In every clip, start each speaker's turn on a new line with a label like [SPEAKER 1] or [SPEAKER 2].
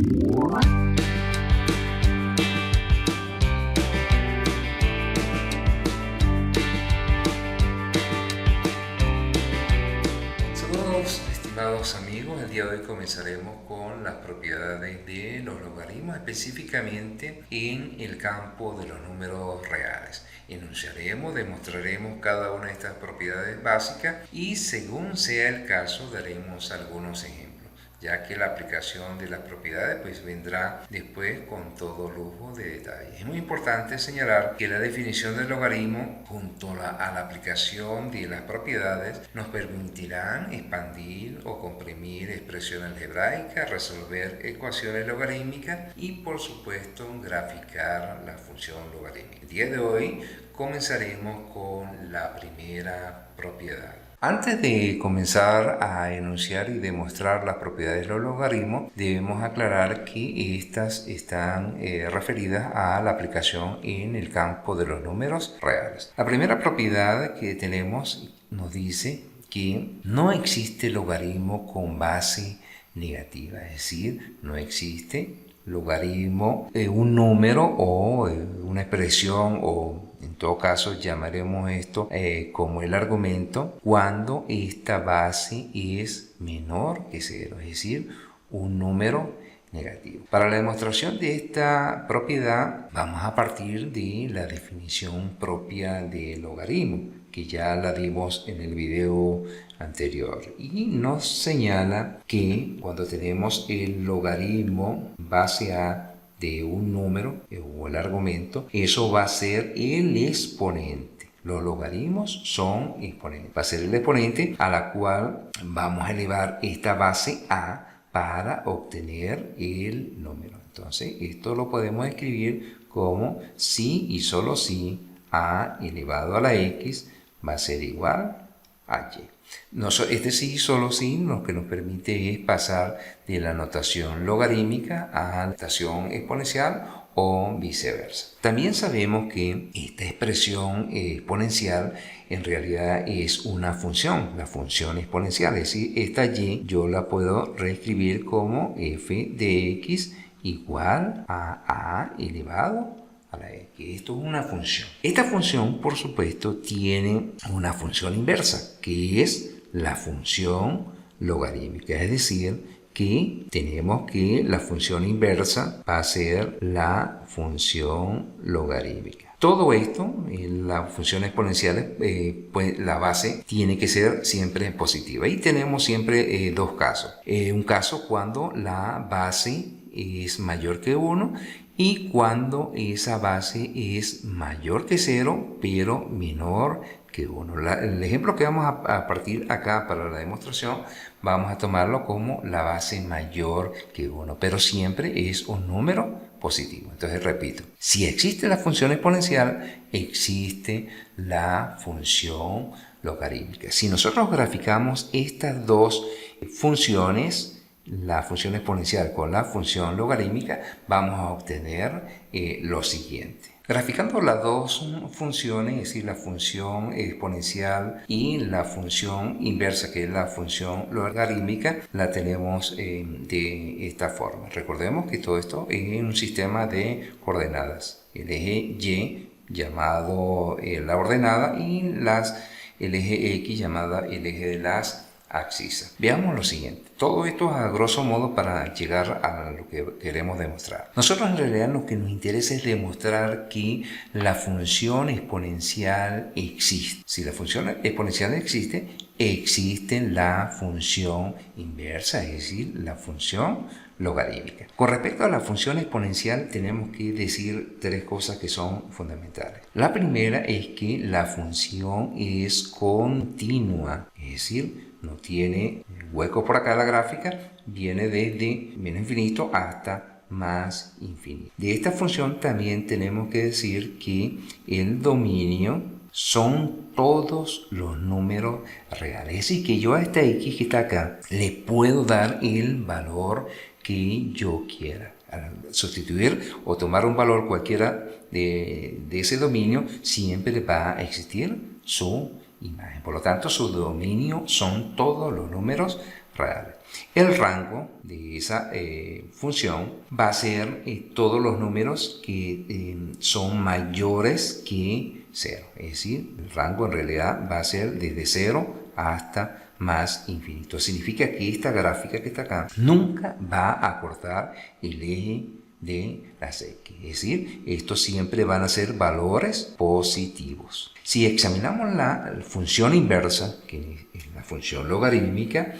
[SPEAKER 1] Saludos, estimados amigos. El día de hoy comenzaremos con las propiedades de los logaritmos, específicamente en el campo de los números reales. Enunciaremos, demostraremos cada una de estas propiedades básicas y, según sea el caso, daremos algunos ejemplos, ya que la aplicación de las propiedades pues vendrá después con todo lujo de detalles. Es muy importante señalar que la definición del logaritmo junto a la aplicación de las propiedades nos permitirán expandir o comprimir expresiones algebraicas, resolver ecuaciones logarítmicas y, por supuesto, graficar la función logarítmica. El día de hoy comenzaremos con la primera propiedad. Antes de comenzar a enunciar y demostrar las propiedades de los logaritmos, debemos aclarar que estas están referidas a la aplicación en el campo de los números reales. La primera propiedad que tenemos nos dice que no existe logaritmo con base negativa, es decir, no existe logaritmo un número o una expresión, o en todo caso llamaremos esto como el argumento, cuando esta base es menor que 0, es decir, un número negativo. Para la demostración de esta propiedad vamos a partir de la definición propia de logaritmo, que ya la dimos en el video anterior, y nos señala que cuando tenemos el logaritmo base a de un número o el argumento, eso va a ser el exponente. Los logaritmos son exponentes. Va a ser el exponente a la cual vamos a elevar esta base a para obtener el número. Entonces, esto lo podemos escribir como si y solo si a elevado a la x va a ser igual a y. Este sí y solo sí lo que nos permite es pasar de la notación logarítmica a la notación exponencial o viceversa. También sabemos que esta expresión exponencial en realidad es una función, la función exponencial, es decir, esta y yo la puedo reescribir como f de x igual a elevado a la x. Esto es una función. Esta función, por supuesto, tiene una función inversa, que es la función logarítmica, es decir, que tenemos que la función inversa va a ser la función logarítmica. Todo esto, las funciones exponenciales, pues la base tiene que ser siempre positiva. Y tenemos siempre dos casos. Un caso cuando la base es mayor que 1 y cuando esa base es mayor que 0 pero menor que 1. El ejemplo que vamos a partir acá para la demostración, vamos a tomarlo como la base mayor que 1, pero siempre es un número positivo. Entonces repito, si existe la función exponencial, existe la función logarítmica. Si nosotros graficamos estas dos funciones, la función exponencial con la función logarítmica, vamos a obtener lo siguiente. Graficando las dos funciones, es decir, la función exponencial y la función inversa, que es la función logarítmica, la tenemos de esta forma. Recordemos que todo esto es un sistema de coordenadas. El eje Y llamado la ordenada y el eje X llamada el eje de las abscisas. Veamos lo siguiente. Todo esto a grosso modo para llegar a lo que queremos demostrar. Nosotros en realidad lo que nos interesa es demostrar que la función exponencial existe. Si la función exponencial existe, existe la función inversa, es decir, la función logarítmica. Con respecto a la función exponencial tenemos que decir tres cosas que son fundamentales. La primera es que la función es continua, es decir, no tiene hueco por acá la gráfica, viene desde menos infinito hasta más infinito. De esta función también tenemos que decir que el dominio son todos los números reales. Es decir, que yo a esta x que está acá le puedo dar el valor que yo quiera. Al sustituir o tomar un valor cualquiera de ese dominio, siempre va a existir su imagen. Por lo tanto, su dominio son todos los números reales. El rango de esa función va a ser todos los números que son mayores que 0. Es decir, el rango en realidad va a ser desde 0 hasta más infinito. Significa que esta gráfica que está acá nunca va a cortar el eje de las X. Es decir, estos siempre van a ser valores positivos. Si examinamos la función inversa, que es la función logarítmica,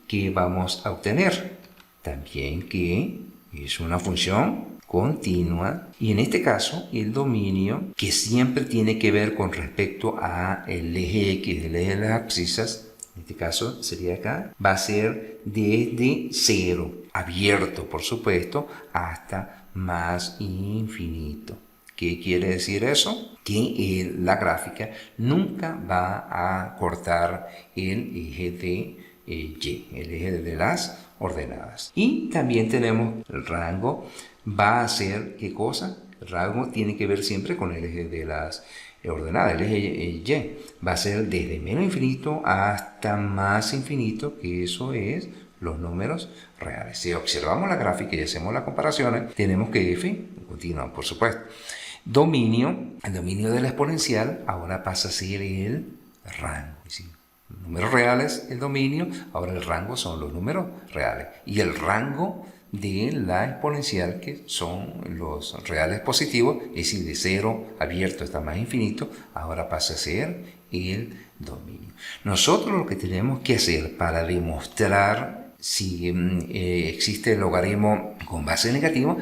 [SPEAKER 1] ¿qué vamos a obtener? También que es una función continua, y en este caso el dominio, que siempre tiene que ver con respecto a el eje X, el eje de las abscisas, en este caso sería acá, va a ser desde 0, abierto por supuesto, hasta más infinito. ¿Qué quiere decir eso? Que la gráfica nunca va a cortar el eje de Y, el eje de las ordenadas. Y también tenemos el rango, va a ser ¿qué cosa? El rango tiene que ver siempre con el eje de las ordenadas, el eje Y. Va a ser desde menos infinito hasta más infinito, que eso es los números reales. Si observamos la gráfica y hacemos las comparaciones, tenemos que f continúa, por supuesto. Dominio, el dominio de la exponencial ahora pasa a ser el rango. ¿Sí? Números reales, el dominio, ahora el rango son los números reales. Y el rango de la exponencial, que son los reales positivos, es decir, de 0 abierto hasta más infinito, ahora pasa a ser el dominio. Nosotros lo que tenemos que hacer para demostrar si existe el logaritmo con base negativa,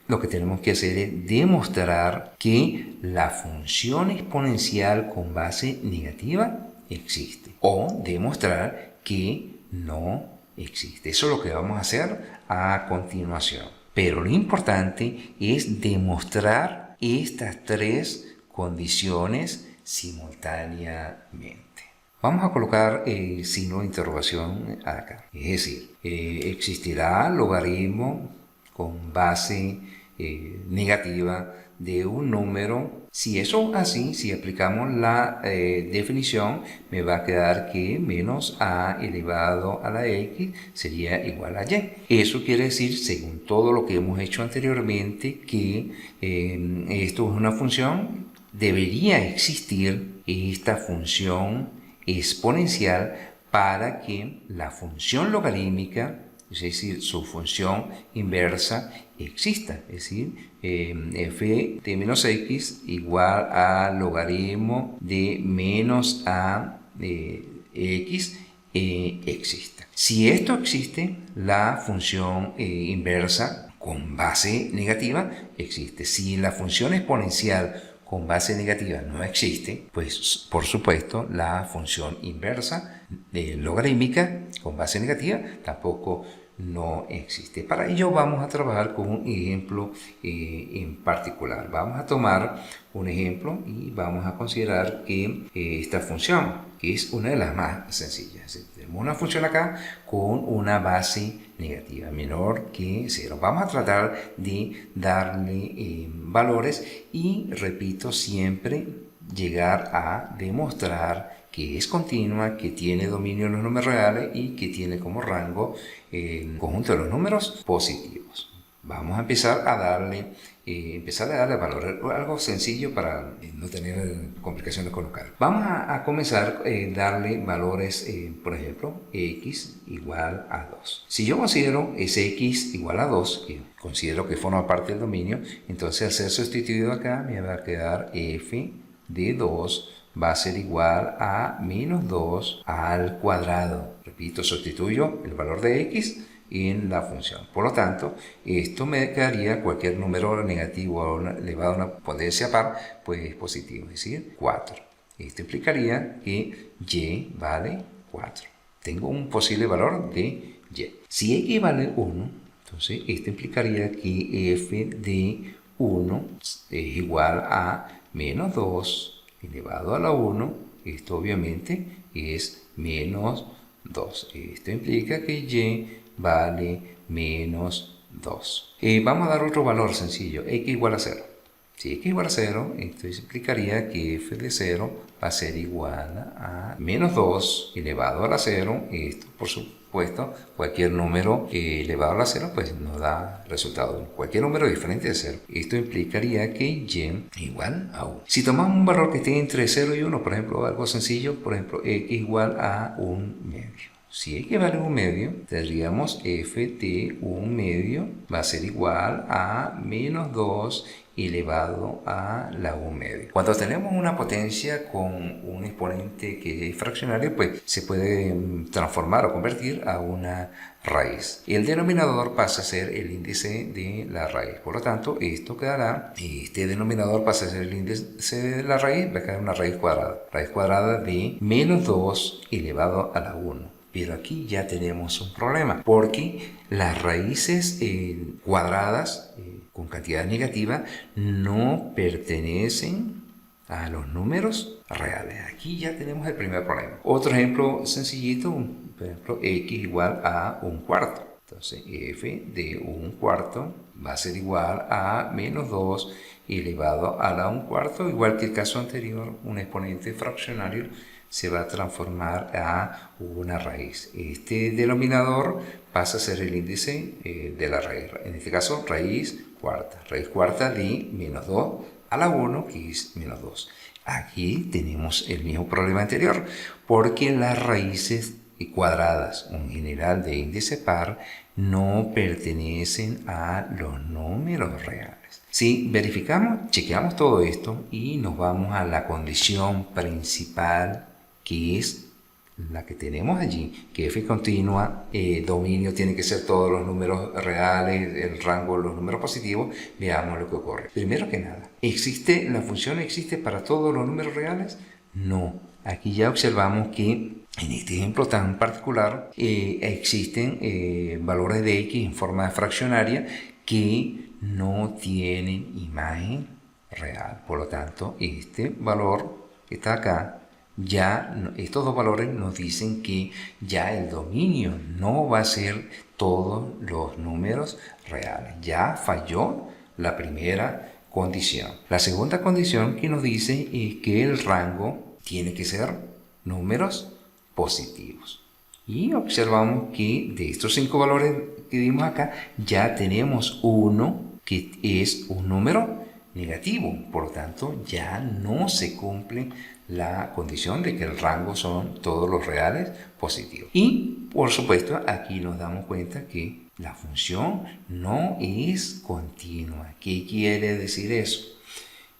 [SPEAKER 1] lo que tenemos que hacer es demostrar que la función exponencial con base negativa existe, o demostrar que no existe. Eso es lo que vamos a hacer a continuación. Pero lo importante es demostrar estas tres condiciones simultáneamente. Vamos a colocar el signo de interrogación acá. Es decir, existirá logaritmo con base negativa de un número. Si eso así, si aplicamos la definición, me va a quedar que menos a elevado a la x sería igual a y. Eso quiere decir, según todo lo que hemos hecho anteriormente, que esto es una función, debería existir esta función exponencial para que la función logarítmica, es decir, su función inversa, exista. Es decir, f de menos x igual a logaritmo de menos a x exista. Si esto existe, la función inversa con base negativa existe. Si la función exponencial con base negativa no existe, pues por supuesto la función inversa logarítmica con base negativa tampoco no existe. Para ello vamos a trabajar con un ejemplo en particular. Vamos a tomar un ejemplo y vamos a considerar que esta función, que es una de las más sencillas, tenemos una función acá con una base negativa menor que 0. Vamos a tratar de darle valores y, repito, siempre llegar a demostrar que es continua, que tiene dominio en los números reales y que tiene como rango el conjunto de los números positivos. Vamos a empezar a darle valores, algo sencillo para no tener complicaciones con los cálculos. Vamos a comenzar a darle valores, por ejemplo, x igual a 2. Si yo considero ese x igual a 2, que considero que forma parte del dominio, entonces al ser sustituido acá me va a quedar f de 2 va a ser igual a menos 2 al cuadrado. Repito, sustituyo el valor de x en la función. Por lo tanto, esto me quedaría cualquier número negativo elevado a una potencia par, pues positivo, es decir, 4. Esto implicaría que y vale 4. Tengo un posible valor de y. Si x vale 1, entonces esto implicaría que f de 1 es igual a menos 2 elevado a la 1, esto obviamente es menos 2. Esto implica que y vale menos 2. Vamos a dar otro valor sencillo, x igual a 0. Si x igual a 0, esto implicaría que f de 0 va a ser igual a menos 2 elevado a la 0. Esto, por supuesto, cualquier número elevado a la 0 pues nos da resultado 1. Cualquier número diferente de 0. Esto implicaría que y igual a 1. Si tomamos un valor que esté entre 0 y 1, por ejemplo, algo sencillo, por ejemplo, x igual a 1 medio. Si x vale 1 medio, tendríamos f de 1 medio va a ser igual a menos 2 elevado a la 1 medio. Cuando tenemos una potencia con un exponente que es fraccionario, pues se puede transformar o convertir a una raíz. Y el denominador pasa a ser el índice de la raíz. Por lo tanto, esto quedará, este denominador pasa a ser el índice de la raíz, va a quedar una raíz cuadrada. Raíz cuadrada de menos 2 elevado a la 1. Pero aquí ya tenemos un problema, porque las raíces cuadradas con cantidad negativa no pertenecen a los números reales. Aquí ya tenemos el primer problema. Otro ejemplo sencillito, por ejemplo, x igual a 1/4. Entonces, f de 1/4 va a ser igual a menos 2 elevado a la 1/4, igual que el caso anterior, un exponente fraccionario se va a transformar a una raíz. Este denominador pasa a ser el índice de la raíz. En este caso, raíz cuarta. Raíz cuarta de menos 2 a la 1, que es menos 2. Aquí tenemos el mismo problema anterior, porque las raíces cuadradas, en general de índice par, no pertenecen a los números reales. Si verificamos, chequeamos todo esto y nos vamos a la condición principal, que es la que tenemos allí, que f continua, dominio tiene que ser todos los números reales, el rango los números positivos. Veamos lo que ocurre. Primero que nada, ¿la función existe para todos los números reales? No. Aquí ya observamos que en este ejemplo tan particular existen valores de x en forma fraccionaria que no tienen imagen real. Por lo tanto, este valor que está acá, estos dos valores nos dicen que ya el dominio no va a ser todos los números reales. Ya falló la primera condición. La segunda condición que nos dice es que el rango tiene que ser números positivos. Y observamos que de estos 5 valores que dimos acá, ya tenemos uno que es un número negativo. Por lo tanto, ya no se cumple la condición de que el rango son todos los reales positivos. Y, por supuesto, aquí nos damos cuenta que la función no es continua. ¿Qué quiere decir eso?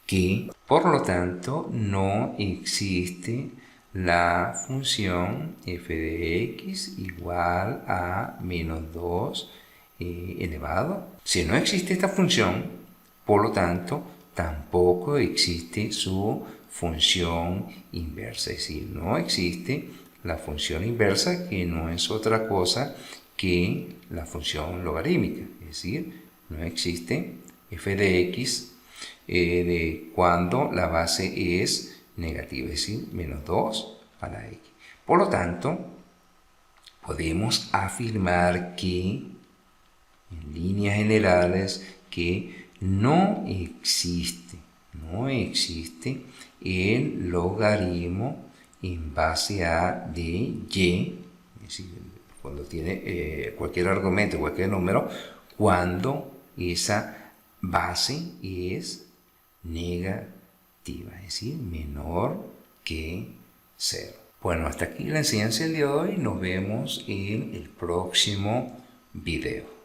[SPEAKER 1] Que, por lo tanto, no existe la función f de x igual a menos 2 elevado. Si no existe esta función, por lo tanto, tampoco existe su función inversa. Es decir, no existe la función inversa, que no es otra cosa que la función logarítmica. Es decir, no existe f de x de cuando la base es negativa, es decir, menos 2 a la x. Por lo tanto, podemos afirmar que, en líneas generales, que no existe el logaritmo en base a de y, es decir, cuando tiene cualquier argumento, cualquier número, cuando esa base es negativa, es decir, menor que 0. Bueno, hasta aquí la enseñanza del día de hoy. Nos vemos en el próximo video.